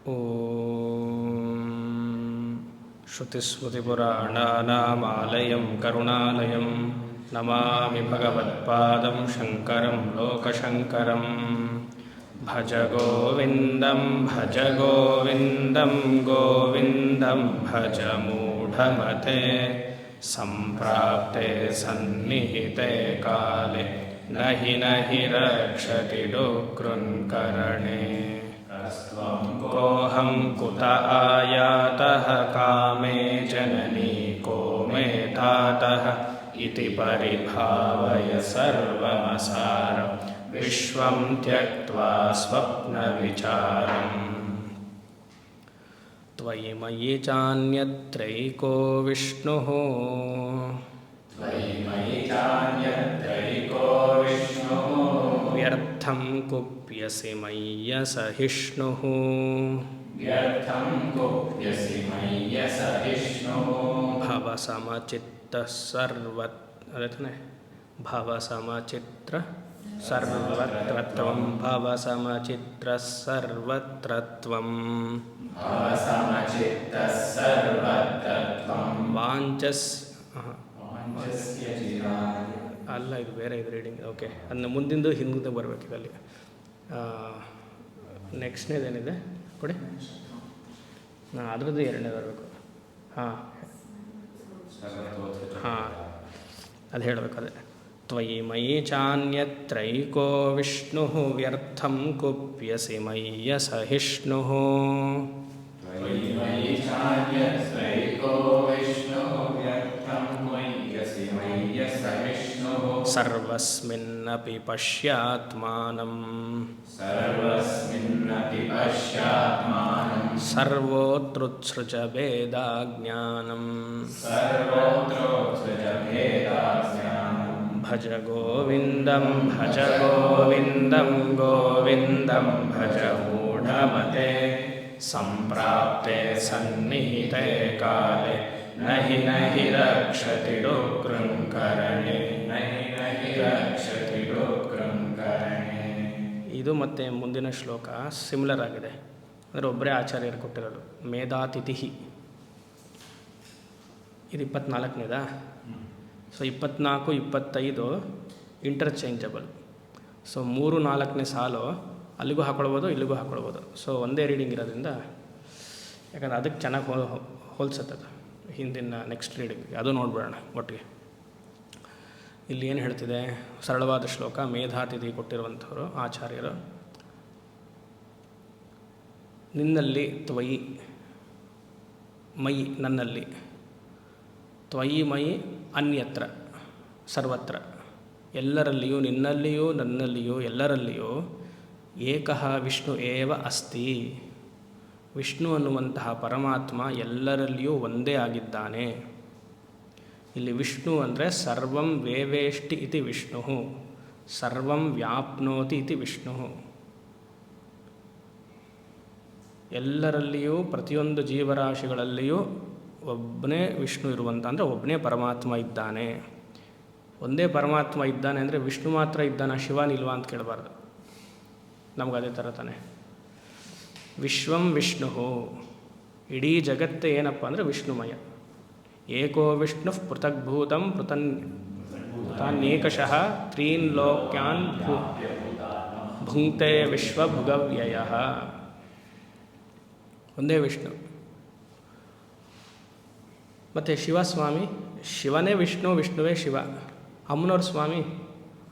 श्रुतिस्मृतिपुराणानामालयं करुणालयं नमामि भगवत्पादं शङ्करं लोकशङ्करं। भज गोविन्दं गोविन्दं भज मूढमते। सम्प्राप्ते सन्निहिते काले नहि रक्षति डुक्रुन्करणे। कोऽहं कुत आयातः कामे जननी को मे तातः इति परिभावय सर्वमसारं विश्वं त्यक्त्वा स्वप्नविचारम्। त्वयि मयि चान्यत्रैको विष्णुः व्यर्थं कुप्यसि मय्यसहिष्णुः। भवसमचित्तः सर्वत्रत्वं भवसमचित्रः सर्वत्रत्वं ಅಲ್ಲ, ಇದು ಬೇರೆ, ಇದು ರೀಡಿಂಗ್. ಓಕೆ, ಅದನ್ನ ಮುಂದಿಂದು ಹಿಂದೆ ಬರಬೇಕಿದೆ ಅಲ್ಲಿ. ನೆಕ್ಸ್ಟ್ನೇದೇನಿದೆ ಕೊಡಿ. ಅದರದ್ದು ಎರಡನೇ ಬರಬೇಕು. ಅದು ಹೇಳಬೇಕು. ಅದೇ ತ್ವಯಿ ಮಯಿ ಚಾನ್ಯತ್ರೈಕೋ ವಿಷ್ಣು ವ್ಯರ್ಥಂ ಕುಪ್ಯಸಿ ಮಯ್ಯ ಸಹಿಷ್ಣು. ಸರ್ವಸ್ಮಿನ್ನಪಿ ಪಶ್ಯಾತ್ಮಾನಂ ಸರ್ವೋತ್ರುತ್ಸೃಜ ಭೇದಾಜ್ಞಾನಂ. ಭಜ ಗೋವಿಂದಂ ಗೋವಿಂದಂ ಭಜ ಮೂಢಮತೆ. ಸಂಪ್ರಾಪ್ತೆ ಸನ್ನಿಹಿತೆ ಕಾಲೆ नहि रक्षति डुक्रुन्करणे. ಇದು ಮತ್ತು ಮುಂದಿನ ಶ್ಲೋಕ ಸಿಮಿಲರ್ ಆಗಿದೆ. ಅಂದರೆ ಒಬ್ಬರೇ ಆಚಾರ್ಯರು ಕೊಟ್ಟಿರೋದು. ಮೇಧಾತಿಥಿ ಇದು 24ನೇದಾ? So 24, 25 interchangeable. ಸೊ 3, 4ನೇ ಸಾಲು ಅಲ್ಲಿಗೂ ಹಾಕ್ಕೊಳ್ಬೋದು, ಇಲ್ಲಿಗೂ ಹಾಕ್ಕೊಳ್ಬೋದು. ಸೊ ಒಂದೇ ರೀಡಿಂಗ್ ಇರೋದ್ರಿಂದ, ಯಾಕಂದರೆ ಅದಕ್ಕೆ ಚೆನ್ನಾಗಿ ಹೋಲ್ಸತ್ತದು ಹಿಂದಿನ ನೆಕ್ಸ್ಟ್ ರೀಡಿಂಗ್. ಅದು ನೋಡ್ಬಿಡೋಣ ಒಟ್ಟಿಗೆ. ಇಲ್ಲಿ ಏನು ಹೇಳ್ತಿದೆ? ಸರಳವಾದ ಶ್ಲೋಕ. ಮೇಧಾತಿಥಿ ಕೊಟ್ಟಿರುವಂಥವರು ಆಚಾರ್ಯರು. ನಿನ್ನಲ್ಲಿ ತ್ವಯಿ ಮಯಿ ನನ್ನಲ್ಲಿ, ತ್ವಯಿ ಮಯಿ ಅನ್ಯತ್ರ ಸರ್ವತ್ರ ಎಲ್ಲರಲ್ಲಿಯೂ, ನಿನ್ನಲ್ಲಿಯೂ ನನ್ನಲ್ಲಿಯೂ ಎಲ್ಲರಲ್ಲಿಯೂ ಏಕಃ ವಿಷ್ಣು ಏವ ಅಸ್ತಿ. ವಿಷ್ಣು ಅನ್ನುವಂತಹ ಪರಮಾತ್ಮ ಎಲ್ಲರಲ್ಲಿಯೂ ಒಂದೇ ಆಗಿದ್ದಾನೆ. ಇಲ್ಲಿ ವಿಷ್ಣು ಅಂದರೆ ಸರ್ವಂ ವೇವೇಷ್ಟಿ ಇತಿ ವಿಷ್ಣು, ಸರ್ವಂ ವ್ಯಾಪ್ನೋತಿ ಇತಿ ವಿಷ್ಣು. ಎಲ್ಲರಲ್ಲಿಯೂ ಪ್ರತಿಯೊಂದು ಜೀವರಾಶಿಗಳಲ್ಲಿಯೂ ಒಬ್ಬನೇ ವಿಷ್ಣು ಇರುವಂಥ, ಅಂದರೆ ಒಬ್ಬನೇ ಪರಮಾತ್ಮ ಇದ್ದಾನೆ. ಒಂದೇ ಪರಮಾತ್ಮ ಇದ್ದಾನೆ ಅಂದರೆ ವಿಷ್ಣು ಮಾತ್ರ ಇದ್ದಾನೆ, ಶಿವನಿಲ್ವಾ ಅಂತ ಕೇಳಬಾರ್ದು. ನಮ್ಗೆ ಅದೇ ಥರ ತಾನೆ. ವಿಶ್ವಂ ವಿಷ್ಣು, ಇಡೀ ಜಗತ್ತೇ ಏನಪ್ಪ ಅಂದರೆ ವಿಷ್ಣುಮಯ. ಏಕೋ ವಿಷ್ಣು ಪೃಥಗ್ಭೂತಂ ಪೃಥನ್ನೇಕಶಃ ತ್ರೀನ್ ಲೋಕ್ಯಾನ್ ಭುಂಕ್ತೆ ವಿಶ್ವಭುಗವ್ಯಯ. ಒಂದೇ ವಿಷ್ಣು. ಮತ್ತು ಶಿವಸ್ವಾಮಿ, ಶಿವನೇ ವಿಷ್ಣು, ವಿಷ್ಣುವೇ ಶಿವ. ಅಮ್ಮನವ್ರ ಸ್ವಾಮಿ,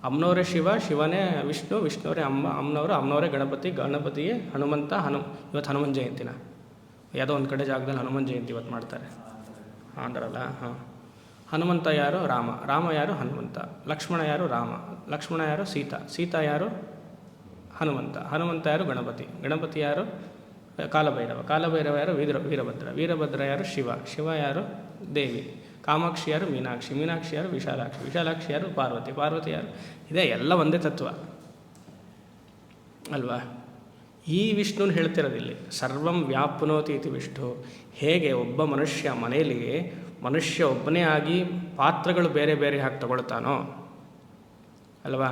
ಅಮ್ಮನವರೇ ಶಿವ, ಶಿವನೇ ವಿಷ್ಣು, ವಿಷ್ಣುವರೇ ಅಮ್ಮ, ಅಮ್ಮನವರೇ ಗಣಪತಿ, ಗಣಪತಿಯೇ ಹನುಮಂತ. ಇವತ್ತು ಹನುಮನ್ ಜಯಂತಿನ ಯಾವುದೋ ಒಂದು ಕಡೆ ಜಾಗದಲ್ಲಿ ಹನುಮನ್ ಜಯಂತಿ ಇವತ್ತು ಮಾಡ್ತಾರೆ, ಆಂಧ್ರಲ್ಲ. ಹನುಮಂತ ಯಾರು? ರಾಮ ಯಾರು? ಹನುಮಂತ. ಲಕ್ಷ್ಮಣ ಯಾರು? ಲಕ್ಷ್ಮಣ ಯಾರು? ಸೀತಾ ಯಾರು? ಹನುಮಂತ ಯಾರು? ಗಣಪತಿ ಯಾರು? ಕಾಲಭೈರವ ಯಾರು? ವೀರಭದ್ರ ಯಾರು? ಶಿವ ಯಾರು? ದೇವಿ. ಕಾಮಾಕ್ಷಿ ಯಾರು? ಮೀನಾಕ್ಷಿ ಯಾರು? ವಿಶಾಲಾಕ್ಷಿ ಯಾರು? ಪಾರ್ವತಿ ಯಾರು? ಇದೇ ಎಲ್ಲ ಒಂದೇ ತತ್ವ ಅಲ್ವಾ? ಈ ವಿಷ್ಣುನ ಹೇಳ್ತಿರೋದಿಲ್ಲಿ. ಸರ್ವಂ ವ್ಯಾಪ್ನೋತಿ ಇತಿ ವಿಷ್ಣು. ಹೇಗೆ ಒಬ್ಬ ಮನುಷ್ಯ ಮನೆಯಲ್ಲಿ ಒಬ್ಬನೇ ಆಗಿ ಪಾತ್ರಗಳು ಬೇರೆ ಬೇರೆ ಹಾಕಿ ತಗೊಳ್ತಾನೋ ಅಲ್ವಾ?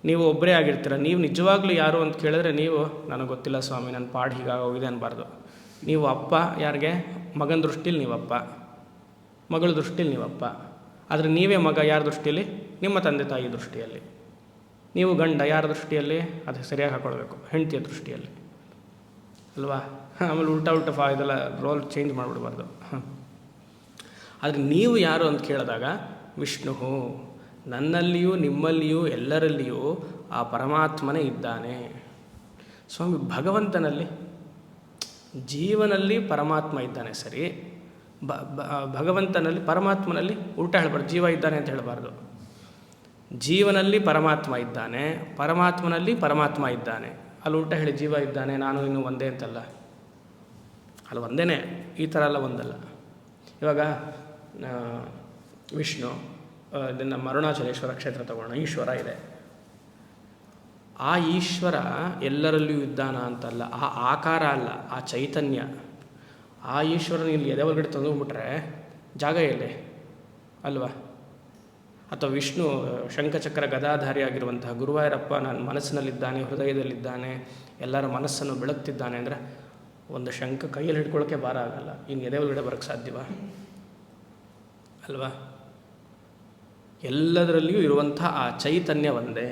ನೀವು ಒಬ್ಬರೇ ಆಗಿರ್ತೀರ. ನೀವು ನಿಜವಾಗ್ಲೂ ಯಾರು ಅಂತ ಕೇಳಿದ್ರೆ ನೀವು ನನಗೆ ಗೊತ್ತಿಲ್ಲ ಸ್ವಾಮಿ, ನನ್ನ ಪಾಡು ಹೀಗಾಗೋಗಿದೆ ಅನ್ನಬಾರ್ದು. ನೀವು ಅಪ್ಪ ಯಾರಿಗೆ? ಮಗನ ದೃಷ್ಟಿಲಿ ನೀವಪ್ಪ, ಮಗಳ ದೃಷ್ಟಿಲಿ ನೀವಪ್ಪ. ಆದರೆ ನೀವೇ ಮಗ ಯಾರ ದೃಷ್ಟಿಯಲ್ಲಿ? ನಿಮ್ಮ ತಂದೆ ತಾಯಿ ದೃಷ್ಟಿಯಲ್ಲಿ. ನೀವು ಗಂಡ ಯಾರ ದೃಷ್ಟಿಯಲ್ಲಿ? ಅದು ಸರಿಯಾಗಿ ಹಾಕ್ಕೊಳ್ಬೇಕು, ಹೆಂಡತಿಯ ದೃಷ್ಟಿಯಲ್ಲಿ ಅಲ್ವಾ? ಆಮೇಲೆ ಉಲ್ಟಾ ಇದೆಲ್ಲ ರೋಲ್ ಚೇಂಜ್ ಮಾಡಿಬಿಡ್ಬಾರ್ದು. ಆದರೆ ನೀವು ಯಾರು ಅಂತ ಕೇಳಿದಾಗ ವಿಷ್ಣು, ನನ್ನಲ್ಲಿಯೂ ನಿಮ್ಮಲ್ಲಿಯೂ ಎಲ್ಲರಲ್ಲಿಯೂ ಆ ಪರಮಾತ್ಮನೇ ಇದ್ದಾನೆ. ಸ್ವಾಮಿ, ಭಗವಂತನಲ್ಲಿ ಜೀವನಲ್ಲಿ ಪರಮಾತ್ಮ ಇದ್ದಾನೆ ಸರಿ, ಭಗವಂತನಲ್ಲಿ ಪರಮಾತ್ಮನಲ್ಲಿ ಉಲ್ಟಾ ಹೇಳಬಾರ್ದು, ಜೀವ ಇದ್ದಾನೆ ಅಂತ ಹೇಳಬಾರ್ದು. ಜೀವನಲ್ಲಿ ಪರಮಾತ್ಮ ಇದ್ದಾನೆ, ಪರಮಾತ್ಮನಲ್ಲಿ ಪರಮಾತ್ಮ ಇದ್ದಾನೆ. ಅಲ್ಲಿ ಉಲ್ಟಾ ಹೇಳಿ ಜೀವ ಇದ್ದಾನೆ, ನಾನು ಇನ್ನೂ ಒಂದೇ ಅಂತಲ್ಲ. ಅಲ್ಲಿ ಒಂದೇ, ಈ ಥರ ಎಲ್ಲ ಒಂದಲ್ಲ. ಇವಾಗ ವಿಷ್ಣು, ನಮ್ಮ ಅರುಣಾಚಲೇಶ್ವರ ಕ್ಷೇತ್ರ ತಗೊಳ್ಳೋಣ, ಈಶ್ವರ ಇದೆ. ಆ ಈಶ್ವರ ಎಲ್ಲರಲ್ಲಿಯೂ ಇದ್ದಾನ ಅಂತಲ್ಲ, ಆ ಆಕಾರ ಅಲ್ಲ, ಆ ಚೈತನ್ಯ. ಆ ಈಶ್ವರನ ಇಲ್ಲಿ ಎದೆ ಒಳಗಡೆ ತಂದುಬಿಟ್ರೆ ಜಾಗ ಎಲ್ಲಿ ಅಲ್ವಾ? ಅಥವಾ ವಿಷ್ಣು ಶಂಖಚಕ್ರ ಗದಾಧಾರಿ ಆಗಿರುವಂತಹ ಗುರುವಾಯೂರಪ್ಪ ನನ್ನ ಮನಸ್ಸಿನಲ್ಲಿದ್ದಾನೆ, ಹೃದಯದಲ್ಲಿದ್ದಾನೆ, ಎಲ್ಲರ ಮನಸ್ಸನ್ನು ಬೆಳಗ್ತಿದ್ದಾನೆ ಅಂದರೆ ಒಂದು ಶಂಖ ಕೈಯಲ್ಲಿ ಹಿಡ್ಕೊಳ್ಳೋಕ್ಕೆ ಭಾರ ಆಗಲ್ಲ, ಇನ್ನು ಎದೆ ಒಳಗಡೆ ಬರೋಕ್ಕೆ ಸಾಧ್ಯವಾ ಅಲ್ವಾ? ಎಲ್ಲದರಲ್ಲಿಯೂ ಇರುವಂಥ ಆ ಚೈತನ್ಯ ಒಂದೇ.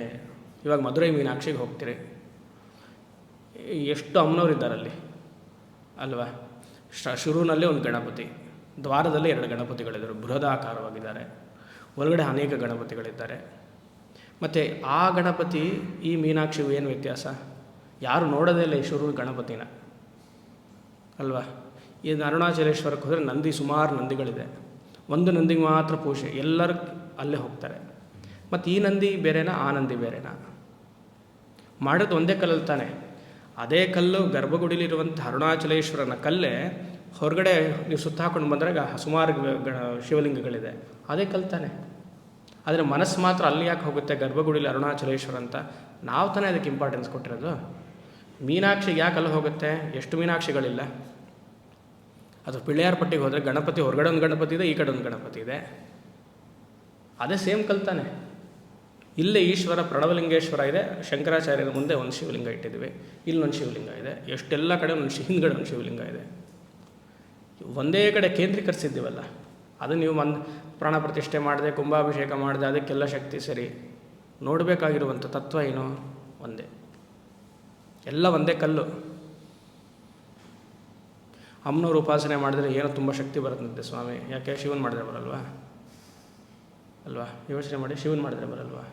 ಇವಾಗ ಮಧುರೈ ಮೀನಾಕ್ಷಿಗೆ ಹೋಗ್ತೀರಿ, ಎಷ್ಟು ಅಮ್ಮನವರಿದ್ದಾರಲ್ಲಿ ಅಲ್ವಾ? ಶುರುವಿನಲ್ಲೇ ಒಂದು ಗಣಪತಿ, ದ್ವಾರದಲ್ಲಿ 2 ಗಣಪತಿಗಳಿದ್ದಾರೆ, ಬೃಹದಾಕಾರವಾಗಿದ್ದಾರೆ. ಒಳಗಡೆ ಅನೇಕ ಗಣಪತಿಗಳಿದ್ದಾರೆ. ಮತ್ತು ಆ ಗಣಪತಿ ಈ ಮೀನಾಕ್ಷಿಗೂ ಏನು ವ್ಯತ್ಯಾಸ? ಯಾರು ನೋಡೋದೇ ಇಲ್ಲ ಈ ಶುರು ಗಣಪತಿನ ಅಲ್ವಾ? ಈ ಅರುಣಾಚಲೇಶ್ವರಕ್ಕೆ ಹೋದರೆ ಸುಮಾರು ನಂದಿಗಳಿದೆ. ಒಂದು ನಂದಿಗೆ ಮಾತ್ರ ಪೂಜೆ, ಎಲ್ಲರೂ ಅಲ್ಲೇ ಹೋಗ್ತಾರೆ. ಮತ್ತು ಈ ನಂದಿ ಬೇರೆನಾ, ಆ ನಂದಿ ಬೇರೆನಾ? ಮಾಡೋದು ಒಂದೇ ಕಲ್ಲಲ್ಲಿ ತಾನೆ. ಅದೇ ಕಲ್ಲು ಗರ್ಭಗುಡಿಲಿರುವಂಥ ಅರುಣಾಚಲೇಶ್ವರನ ಕಲ್ಲೇ ಹೊರಗಡೆ ನೀವು ಸುತ್ತ ಹಾಕೊಂಡು ಬಂದಾಗ ಸುಮಾರು ಶಿವಲಿಂಗಗಳಿದೆ, ಅದೇ ಕಲ್ಲು ತಾನೆ. ಆದರೆ ಮನಸ್ಸು ಮಾತ್ರ ಅಲ್ಲಿ ಯಾಕೆ ಹೋಗುತ್ತೆ? ಗರ್ಭಗುಡಿಲಿ ಅರುಣಾಚಲೇಶ್ವರ ಅಂತ ನಾವು ತಾನೇ ಅದಕ್ಕೆ ಇಂಪಾರ್ಟೆನ್ಸ್ ಕೊಟ್ಟಿರೋದು. ಮೀನಾಕ್ಷಿಗೆ ಯಾಕೆ ಅಲ್ಲಿ ಹೋಗುತ್ತೆ? ಎಷ್ಟು ಮೀನಾಕ್ಷಿಗಳಿಲ್ಲ. ಅದು ಪಿಳ್ಳೆಯಾರ ಪಟ್ಟಿಗೆ ಹೋದರೆ ಗಣಪತಿ ಹೊರಗಡೆ ಒಂದು ಗಣಪತಿ ಇದೆ, ಈ ಕಡೆ ಒಂದು ಗಣಪತಿ ಇದೆ, ಅದೇ ಸೇಮ್ ಕಲ್ತಾನೆ. ಇಲ್ಲೇ ಈಶ್ವರ ಪ್ರಣವಲಿಂಗೇಶ್ವರ ಇದೆ, ಶಂಕರಾಚಾರ್ಯರ ಮುಂದೆ ಒಂದು ಶಿವಲಿಂಗ ಇಟ್ಟಿದ್ದೀವಿ, ಇಲ್ಲೊಂದು ಶಿವಲಿಂಗ ಇದೆ, ಎಷ್ಟೆಲ್ಲ ಕಡೆ ಹಿಂದ್ಗಡೆ ಒಂದು ಶಿವಲಿಂಗ ಇದೆ. ಒಂದೇ ಕಡೆ ಕೇಂದ್ರೀಕರಿಸಿದ್ದೀವಲ್ಲ, ಅದು ನೀವು ಪ್ರಾಣ ಪ್ರತಿಷ್ಠೆ ಮಾಡಿದೆ, ಕುಂಭಾಭಿಷೇಕ ಮಾಡಿದೆ, ಅದಕ್ಕೆಲ್ಲ ಶಕ್ತಿ ಸರಿ. ನೋಡಬೇಕಾಗಿರುವಂಥ ತತ್ವ ಏನು? ಒಂದೇ, ಎಲ್ಲ ಒಂದೇ ಕಲ್ಲು. ಅಮ್ಮನವ್ರು ಉಪಾಸನೆ ಮಾಡಿದ್ರೆ ಏನೋ ತುಂಬ ಶಕ್ತಿ ಬರುತ್ತಂತೆ ಸ್ವಾಮಿ. ಯಾಕೆ? ಶಿವನ್ ಮಾಡಿದ್ರೆ ಬರಲ್ವಾ ಅಲ್ವಾ? ಯೋಚನೆ ಮಾಡಿ, ಶಿವನ್ ಮಾಡಿದ್ರೆ ಬರಲ್ವಾ?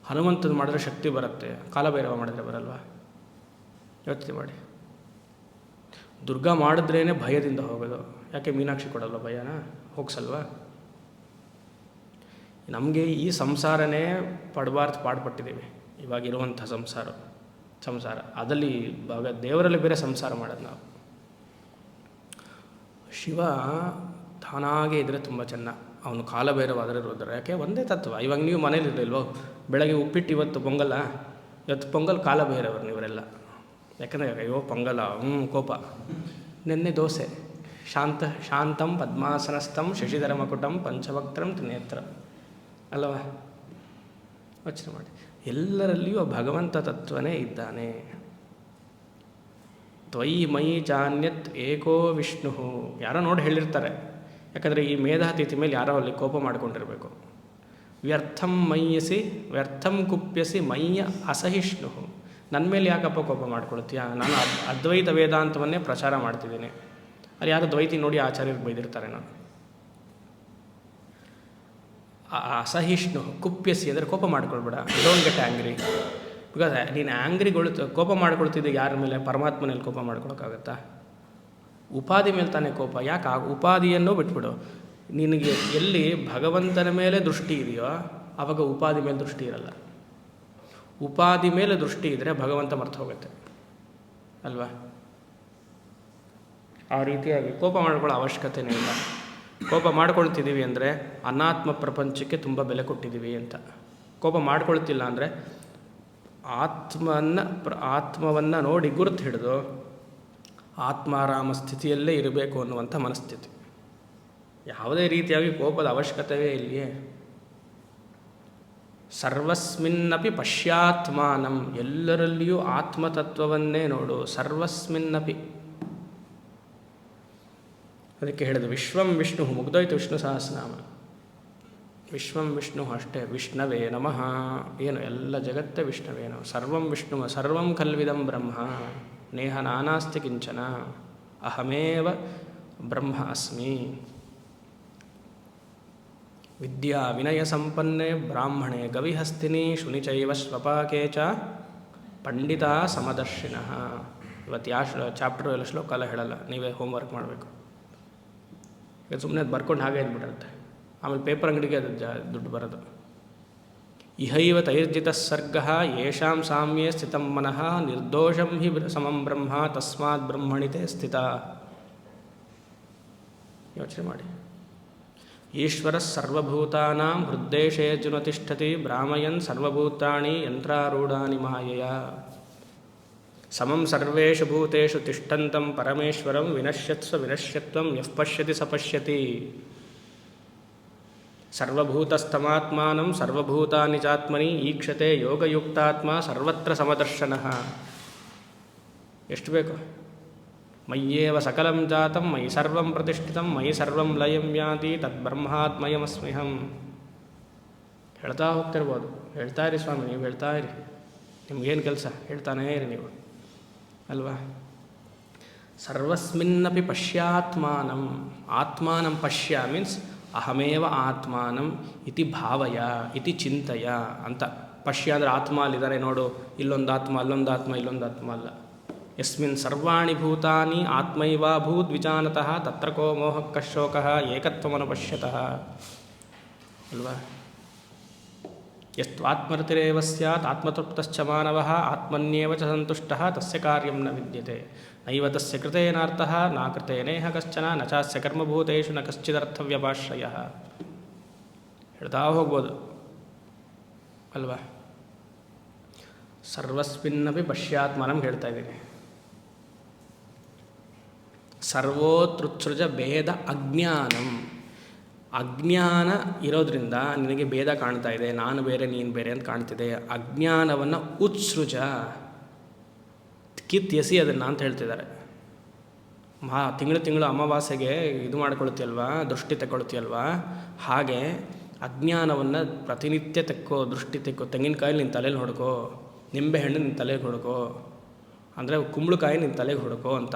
ಹನುಮಂತನ ಮಾಡಿದ್ರೆ ಶಕ್ತಿ ಬರುತ್ತೆ, ಕಾಲಭೈರವ ಮಾಡಿದ್ರೆ ಬರಲ್ವಾ? ಯೋಚನೆ ಮಾಡಿ. ದುರ್ಗಾ ಮಾಡಿದ್ರೇ ಭಯದಿಂದ ಹೋಗೋದು, ಯಾಕೆ ಮೀನಾಕ್ಷಿ ಕೊಡಲ್ವ ಭಯನ? ಹೋಗ್ಸಲ್ವಾ? ನಮಗೆ ಈ ಸಂಸಾರನೇ ಪಾಡುಪಟ್ಟಿದ್ದೀವಿ. ಇವಾಗಿರುವಂಥ ಸಂಸಾರ ಅದರಲ್ಲಿ ದೇವರಲ್ಲಿ ಬೇರೆ ಸಂಸಾರ ಮಾಡೋದು ನಾವು. ಶಿವ ತಾನಾಗೆ ಇದ್ದರೆ ತುಂಬ ಚೆನ್ನ, ಅವನು ಕಾಲಭೈರವ ಆದರೆ ರುದ್ರ. ಯಾಕೆ? ಒಂದೇ ತತ್ವ. ಇವಾಗ ನೀವು ಮನೇಲಿರಲಿಲ್ವೋ? ಬೆಳಗ್ಗೆ ಉಪ್ಪಿಟ್ಟು, ಇವತ್ತು ಪೊಂಗಲ್ಲ, ಇವತ್ತು ಪೊಂಗಲ್, ಕಾಲಭೈರವರು ನೀವರೆಲ್ಲ. ಯಾಕಂದರೆ ಅಯ್ಯೋ ಪೊಂಗಲ, ಕೋಪ. ನಿನ್ನೆ ದೋಸೆ, ಶಾಂತಂ ಪದ್ಮಾಸನಸ್ಥಂ ಶಶಿಧರ ಮಕುಟಂ ಪಂಚಭಕ್ತರಂ ತ್ರಿನೇತ್ರಂ ಅಲ್ಲವಾ? ಯೋಚನೆ ಮಾಡಿ. ಎಲ್ಲರಲ್ಲಿಯೂ ಭಗವಂತ ತತ್ವನೇ ಇದ್ದಾನೆ. ತ್ವಯಿ ಮಯಿ ಚಾನ್ಯತ್ ಏಕೋ ವಿಷ್ಣು. ಯಾರೋ ನೋಡಿ ಹೇಳಿರ್ತಾರೆ, ಯಾಕಂದರೆ ಈ ಮೇಧಾತಿಥಿ ಮೇಲೆ ಯಾರೋ ಅಲ್ಲಿ ಕೋಪ ಮಾಡ್ಕೊಂಡಿರಬೇಕು. ವ್ಯರ್ಥಂ ಕುಪ್ಯಸಿ ಮಯ್ಯ ಅಸಹಿಷ್ಣು. ನನ್ನ ಮೇಲೆ ಯಾಕಪ್ಪ ಕೋಪ ಮಾಡ್ಕೊಳ್ತೀಯ? ನಾನು ಅದ್ವೈತ ವೇದಾಂತವನ್ನೇ ಪ್ರಚಾರ ಮಾಡ್ತಿದ್ದೀನಿ. ಅಲ್ಲಿ ಯಾರು ದ್ವೈತಿ ನೋಡಿ ಆಚಾರ್ಯರಿಗೆ ಬೈದಿರ್ತಾರೆ. ನಾನು ಅಸಹಿಷ್ಣು, ಕುಪ್ಯಸಿ ಅಂದರೆ ಕೋಪ ಮಾಡ್ಕೊಳ್ಬೇಡ, ಡೋಂಟ್ ಗೆಟ್ ಆ್ಯಂಗ್ರಿ. ಬಿಕಾಸ್ ನೀನು ಕೋಪ ಮಾಡ್ಕೊಳ್ತಿದ್ದೆ ಯಾರ ಮೇಲೆ? ಪರಮಾತ್ಮನಲ್ಲಿ ಕೋಪ ಮಾಡ್ಕೊಳಕ್ಕಾಗತ್ತಾ? ಉಪಾಧಿ ಮೇಲೆ ತಾನೇ ಕೋಪ. ಯಾಕೆ? ಉಪಾಧಿಯನ್ನು ಬಿಟ್ಬಿಡು. ನಿನಗೆ ಎಲ್ಲಿ ಭಗವಂತನ ಮೇಲೆ ದೃಷ್ಟಿ ಇದೆಯೋ ಆವಾಗ ಉಪಾಧಿ ಮೇಲೆ ದೃಷ್ಟಿ ಇರಲ್ಲ. ಉಪಾಧಿ ಮೇಲೆ ದೃಷ್ಟಿ ಇದ್ದರೆ ಭಗವಂತ ಮರ್ತು ಹೋಗುತ್ತೆ ಅಲ್ವಾ? ಆ ರೀತಿಯಾಗಿ ಕೋಪ ಮಾಡ್ಕೊಳ್ಳೋ ಅವಶ್ಯಕತೆಯೇ ಇಲ್ಲ. ಕೋಪ ಮಾಡ್ಕೊಳ್ತಿದ್ದೀವಿ ಅಂದರೆ ಅನಾತ್ಮ ಪ್ರಪಂಚಕ್ಕೆ ತುಂಬ ಬೆಲೆ ಕೊಟ್ಟಿದ್ದೀವಿ ಅಂತ. ಕೋಪ ಮಾಡ್ಕೊಳ್ತಿಲ್ಲ ಅಂದರೆ ಆತ್ಮವನ್ನು ನೋಡಿ ಗುರುತು ಹಿಡಿದು ಆತ್ಮಾರಾಮ ಸ್ಥಿತಿಯಲ್ಲೇ ಇರಬೇಕು ಅನ್ನುವಂಥ ಮನಸ್ಥಿತಿ. ಯಾವುದೇ ರೀತಿಯಾಗಿ ಕೋಪದ ಅವಶ್ಯಕತೆಯೇ ಇಲ್ಲಿಯೇ ಸರ್ವಸ್ಮಿನ್ನಪಿ ಪಶ್ಯಾತ್ಮಾನಂ, ಎಲ್ಲರಲ್ಲಿಯೂ ಆತ್ಮತತ್ವವನ್ನೇ ನೋಡು. ಸರ್ವಸ್ಮಿನ್ನಪಿ, ಅದಕ್ಕೆ ಹೇಳಿದ ವಿಶ್ವಂ ವಿಷ್ಣು, ಮುಗ್ದೋಯ್ತು ವಿಷ್ಣು ಸಹಸ್ರನಾಮ. ವಿಶ್ವಂ ವಿಷ್ಣು ಅಷ್ಟೇ. ವಿಷ್ಣವೇ ನಮಃ, ಏನು ಎಲ್ಲ ಜಗತ್ತೇ ವಿಷ್ಣವೇ ನಮಃ. ಸರ್ವಂ ವಿಷ್ಣು ಸರ್ವಂ ಕಲ್ವಿದಂ ಬ್ರಹ್ಮ ನೇಹ ನಾನಾಸ್ತಿ ಕಿಂಚನ ಅಹಮೇವ ಬ್ರಹ್ಮ ಅಸ್ಮಿ. ವಿದ್ಯಾ ವಿನಯ ಸಂಪನ್ನೆ ಬ್ರಾಹ್ಮಣೆ ಗವಿಹಸ್ತಿನಿ ಶುನಿಚೈವ ಸ್ವಪಾಕೆ ಚ ಪಂಡಿತ ಸಮದರ್ಶಿನಃ. ಇವತ್ತು ಯಾವ ಚಾಪ್ಟರು ಎಲ್ಲ ಶ್ಲೋಕ ಎಲ್ಲ ಹೇಳಲ್ಲ, ನೀವೇ ಹೋಮ್ವರ್ಕ್ ಮಾಡಬೇಕು. ಈಗ ಸುಮ್ಮನೆ ಅದು ಬರ್ಕೊಂಡು ಹಾಗೆ ಇದ್ಬಿಟ್ಟಿರುತ್ತೆ, ಆಮೇಲೆ ಪೇಪರ್ ಅಂಗಡಿಗೆ ಅದು ದುಡ್ಡು ಬರೋದು. ಇಹೈವ ತೈರ್ಜಿತ ಸರ್ಗ ಯೇಷಾಂ ಸಾಮ್ಯೇ ಸ್ಥಿತಂ ಮನಃ ನಿರ್ದೋಷಂ ಹಿ ಸಮಂ ಬ್ರಹ್ಮ ತಸ್ಮಾತ್ ಬ್ರಹ್ಮಣಿತೆ ಸ್ಥಿತ. ಯೋಚನೆ ಮಾಡಿ. ಈಶ್ವರ ಸರ್ವಭೂತಾನಾಂ ಹೃದ್ದೇಶೇರ್ಜುನ ತಿಷ್ಠತಿ ಭ್ರಾಮಯನ್ ಸರ್ವಭೂತಾನಿ ಯಂತ್ರಾರೂಢಾನಿ ಮಾಯೆಯ. ಸಮಂ ಸರ್ವೇಷು ಭೂತೇಷು ತಿಷ್ಠಂತಂ ಪರಮೇಶ್ವರಂ ವಿನಶ್ಯತ್ಸ್ವ ವಿನಶ್ಯತ್ವಂ ಯಃ ಪಶ್ಯತಿ ಸ ಪಶ್ಯತಿ. ಸರ್ವಭೂತಸ್ಥಮಾತ್ಮಾನಂ ಸರ್ವಭೂತಾನಿ ಚಾತ್ಮನಿ ಈಕ್ಷತೆ ಯೋಗಯುಕ್ತಾತ್ಮ ಸರ್ವತ್ರ ಸಮದರ್ಶನಃ. ಎಷ್ಟು ಬೇಕು? ಮಯ್ಯೇವ ಸಕಲಂ ಜಾತಂ ಮಯಿ ಸರ್ವಂ ಪ್ರತಿಷ್ಠಿತಂ ಮಯಿ ಸರ್ವಂ ಲಯಂ ಯಾತಿ ತದ್ಬ್ರಹ್ಮಾತ್ಮಯಮಸ್ಮ್ಯಹಂ. ಹೇಳ್ತಾ ಹೋಗ್ತಿರ್ಬೋದು. ಹೇಳ್ತಾ ಇರಿ ಸ್ವಾಮಿ, ನೀವು ಹೇಳ್ತಾ ಇರಿ, ನಿಮ್ಗೇನು ಕೆಲಸ, ಹೇಳ್ತಾನೇ ಇರಿ ನೀವು ಅಲ್ವಾ. ಸರ್ವಸ್ಮಿನ್ನಪಿ ಪಶ್ಯಾತ್ಮಾನಂ, ಆತ್ಮಾನಂ ಪಶ್ಯ ಮೀನ್ಸ್ ಅಹಮೇವ ಆತ್ಮಾನಂ ಇತಿ ಭಾವಯ ಇತಿ ಚಿಂತಯ ಅಂತ. ಪಶ್ಯ ಅಂದರೆ ಆತ್ಮ ಅಲ್ಲಿದ್ದಾರೆ ನೋಡು, ಇಲ್ಲೊಂದು ಆತ್ಮ ಅಲ್ಲೊಂದು ಆತ್ಮ ಇಲ್ಲೊಂದು ಆತ್ಮ ಅಲ್ಲ. ಯಸ್ಮಿನ್ ಸರ್ವಾಣಿ ಭೂತಾನಿ ಆತ್ಮೈವಾಭೂತ್ ವಿಜಾನತಃ ತತ್ರ ಕೋ ಮೋಹಃ ಕಶೋಕಃ ಏಕತ್ವಮನುಪಶ್ಯತಃ ಅಲ್ವಾ. ಯಸ್ತು ಆತ್ಮರತಿರೇವ ಸ್ಯಾತ್ ಆತ್ಮತೃಪ್ತಶ್ಚ ಮಾನವಃ ಆತ್ಮನ್ಯೇವ ಚ ಸಂತುಷ್ಟಃ ತಸ್ಯ ಕಾರ್ಯಂ ನ ವಿದ್ಯತೆ ನೈವ ತಸ್ಯ ಕೃತೇನಾರ್ಥಃ ನ ಕೃತೇನೇಹ ಕಶ್ಚನ ನ ಚಾಸ್ಯ ಕರ್ಮಭೂತೇಷು ನ ಕಶ್ಚಿದರ್ಥವ್ಯಪಾಶ್ರಯಃ. ಹೇಳ್ತಾ ಹೋಗ್ಬೋದು ಅಲ್ವಾ. ಸರ್ವಸ್ಮಿನ್ನಪಿ ಪಶ್ಯಾತ್ಮನಂ ಹೇಳ್ತಾ ಇದ್ದೀನಿ. ಸರ್ವೋತ್ರುತ್ಸೃಜ ಭೇದ ಅಜ್ಞಾನಂ, ಅಜ್ಞಾನ ಇರೋದ್ರಿಂದ ನಿನಗೆ ಭೇದ ಕಾಣ್ತಾ ಇದೆ, ನಾನು ಬೇರೆ ನೀನು ಬೇರೆ ಅಂತ ಕಾಣ್ತಿದೆ. ಅಜ್ಞಾನವನ್ನು ಉತ್ಸೃಜ, ಕಿತ್ತೆಸಿ ಅದನ್ನು ಅಂತ ಹೇಳ್ತಿದ್ದಾರೆ. ತಿಂಗಳು ಅಮಾವಾಸ್ಯೆಗೆ ಇದು ಮಾಡ್ಕೊಳ್ತೀಯಲ್ವಾ, ದೃಷ್ಟಿ ತಗೊಳ್ತೀಯಲ್ವಾ, ಹಾಗೆ ಅಜ್ಞಾನವನ್ನು ಪ್ರತಿನಿತ್ಯ ತೆಕ್ಕೋ, ದೃಷ್ಟಿ ತೆಕ್ಕೋ. ತೆಂಗಿನಕಾಯಿ ನಿನ್ನ ತಲೆಯಲ್ಲಿ ಹೊಡ್ಕೋ, ನಿಂಬೆಹಣ್ಣು ನಿನ್ನ ತಲೆಗೆ ಹೊಡ್ಕೋ, ಅಂದರೆ ಕುಂಬಳಕಾಯಿ ನಿನ್ನ ತಲೆಗೆ ಹೊಡ್ಕೋ ಅಂತ.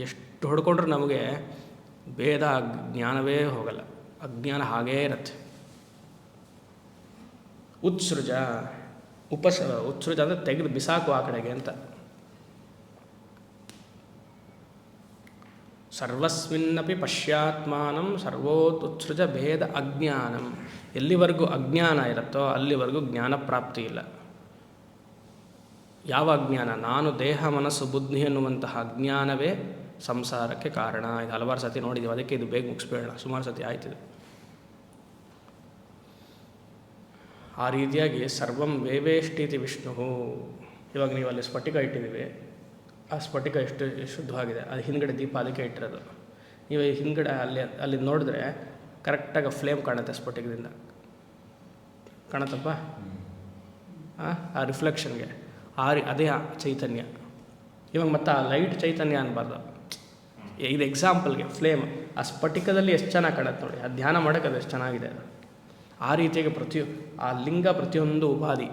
ಎಷ್ಟು ಹೊಡ್ಕೊಂಡ್ರೆ ನಮಗೆ ಭೇದ ಜ್ಞಾನವೇ ಹೋಗಲ್ಲ, ಅಜ್ಞಾನ ಹಾಗೇ ಇರತ್ತೆ. ಉತ್ಸೃಜ, ಉತ್ಸೃಜ ಅಂದರೆ ತೆಗೆದು ಬಿಸಾಕು ಆ ಕಡೆಗೆ ಅಂತ. ಸರ್ವಸ್ಮಿನ್ನಪಿ ಪಶ್ಯಾತ್ಮಾನಂ ಸರ್ವೋತ್ಸೃಜ ಭೇದ ಅಜ್ಞಾನಂ. ಎಲ್ಲಿವರೆಗೂ ಅಜ್ಞಾನ ಇರುತ್ತೋ ಅಲ್ಲಿವರೆಗೂ ಜ್ಞಾನ ಪ್ರಾಪ್ತಿ ಇಲ್ಲ. ಯಾವ ಅಜ್ಞಾನ? ನಾನು ದೇಹ ಮನಸ್ಸು ಬುದ್ಧಿ ಎನ್ನುವಂತಹ ಅಜ್ಞಾನವೇ ಸಂಸಾರಕ್ಕೆ ಕಾರಣ. ಇದು ಹಲವಾರು ಸತಿ ನೋಡಿದ್ದೀವಿ, ಅದಕ್ಕೆ ಇದು ಬೇಗ ಮುಗಿಸ್ಬೇಡ, ಸುಮಾರು ಸತಿ ಆಯ್ತಿದೆ. ಆ ರೀತಿಯಾಗಿ ಸರ್ವಂ ವೇವೇಷ್ಟೀತಿ ವಿಷ್ಣು. ಇವಾಗ ನೀವು ಅಲ್ಲಿ ಸ್ಫಟಿಕ ಇಟ್ಟಿದ್ದೀವಿ, ಆ ಸ್ಫಟಿಕ ಎಷ್ಟು ಶುದ್ಧವಾಗಿದೆ, ಅದು ಹಿಂದ್ಗಡೆ ದೀಪ ಅದಕ್ಕೆ ಇಟ್ಟಿರೋದು. ನೀವು ಹಿಂದ್ಗಡೆ ಅಲ್ಲಿ ನೋಡಿದ್ರೆ ಕರೆಕ್ಟಾಗಿ ಫ್ಲೇಮ್ ಕಾಣುತ್ತೆ ಸ್ಫಟಿಕದಿಂದ, ಕಾಣುತ್ತಪ್ಪ ಆ ರಿಫ್ಲೆಕ್ಷನ್ಗೆ. ಅದೇ ಚೈತನ್ಯ. ಇವಾಗ ಮತ್ತು ಆ ಲೈಟ್ ಚೈತನ್ಯ ಅನ್ನಬಾರ್ದು, ಇದು ಎಕ್ಸಾಂಪಲ್ಗೆ ಫ್ಲೇಮ್. ಆ ಸ್ಫಟಿಕದಲ್ಲಿ ಎಷ್ಟು ಚೆನ್ನಾಗಿ ಕಾಣುತ್ತೆ ನೋಡಿ, ಆ ಧ್ಯಾನ ಮಾಡೋಕ್ಕೆ ಅದು ಎಷ್ಟು ಚೆನ್ನಾಗಿದೆ ಅದು. ಆ ರೀತಿಯಾಗಿ ಆ ಲಿಂಗ ಪ್ರತಿಯೊಂದು ಉಪಾಧಿ,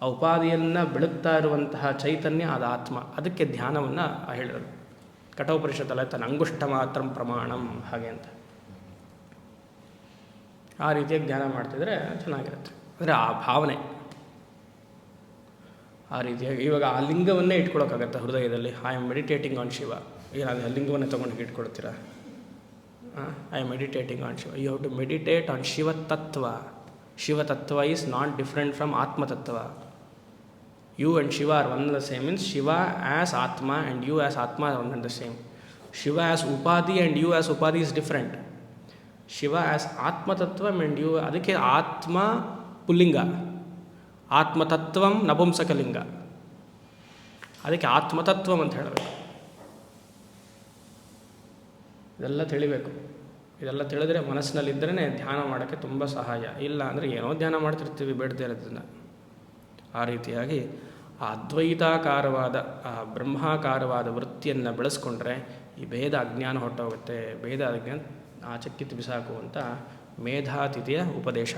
ಆ ಉಪಾಧಿಯನ್ನು ಬೆಳಗ್ತಾ ಇರುವಂತಹ ಚೈತನ್ಯ ಅದು ಆತ್ಮ. ಅದಕ್ಕೆ ಧ್ಯಾನವನ್ನು ಹೇಳಿರೋದು. ಕಠೋಪನಿಷತ್ತಲ್ಲ ತನ್ನ ಅಂಗುಷ್ಟ ಮಾತ್ರ ಪ್ರಮಾಣಂ ಹಾಗೆ ಅಂತ. ಆ ರೀತಿಯಾಗಿ ಧ್ಯಾನ ಮಾಡ್ತಿದ್ರೆ ಚೆನ್ನಾಗಿರುತ್ತೆ. ಅಂದರೆ ಆ ಭಾವನೆ ಆ ರೀತಿಯಾಗಿ. ಇವಾಗ ಆ ಲಿಂಗವನ್ನೇ ಇಟ್ಕೊಳಕ್ಕಾಗತ್ತೆ ಹೃದಯದಲ್ಲಿ. I am meditating on Shiva. ಏನಾದರೂ ಲಿಂಗವನ್ನೇ ತೊಗೊಂಡು ಇಟ್ಕೊಳ್ತೀರಾ? I am meditating on Shiva. You have to meditate on ಶಿವತತ್ವ. ಶಿವತತ್ವ ಈಸ್ ನಾಟ್ ಡಿಫ್ರೆಂಟ್ ಫ್ರಮ್ ಆತ್ಮತತ್ವ. You and Shiva are one the same. Means Shiva as ಆತ್ಮ ಆ್ಯಂಡ್ ಯು ಆ್ಯಸ್ ಆತ್ಮ are one the same. Shiva as ಉಪಾಧಿ ಆ್ಯಂಡ್ ಯು ಆ್ಯಸ್ ಉಪಾಧಿ is different. Shiva as ಆತ್ಮತತ್ವ and you, ಅದಕ್ಕೆ ಆತ್ಮ ಪುಲ್ಲಿಂಗ, ಆತ್ಮತತ್ವಂ ನಪುಂಸಕಲಿಂಗ. ಅದಕ್ಕೆ ಆತ್ಮತತ್ವಂ ಅಂತ ಹೇಳಬೇಕು. ಇದೆಲ್ಲ ತಿಳಿಬೇಕು. ಇದೆಲ್ಲ ತಿಳಿದ್ರೆ ಮನಸ್ಸಿನಲ್ಲಿದ್ದರೇ ಧ್ಯಾನ ಮಾಡೋಕ್ಕೆ ತುಂಬ ಸಹಾಯ. ಇಲ್ಲ ಅಂದರೆ ಏನೋ ಧ್ಯಾನ ಮಾಡ್ತಿರ್ತೀವಿ ಬೇಡದೇ ಇರೋದನ್ನು. ಆ ರೀತಿಯಾಗಿ ಆ ಅದ್ವೈತಾಕಾರವಾದ ಆ ಬ್ರಹ್ಮಾಕಾರವಾದ ವೃತ್ತಿಯನ್ನು ಬೆಳೆಸ್ಕೊಂಡ್ರೆ ಈ ಭೇದ ಅಜ್ಞಾನ ಹೊರಟೋಗುತ್ತೆ. ಭೇದ ಅಜ್ಞಾನ ಆಚೆ ಕಿತ್ತು ಬಿಸಾಕುವಂಥ ಮೇಧಾತಿಥಿಯ ಉಪದೇಶ.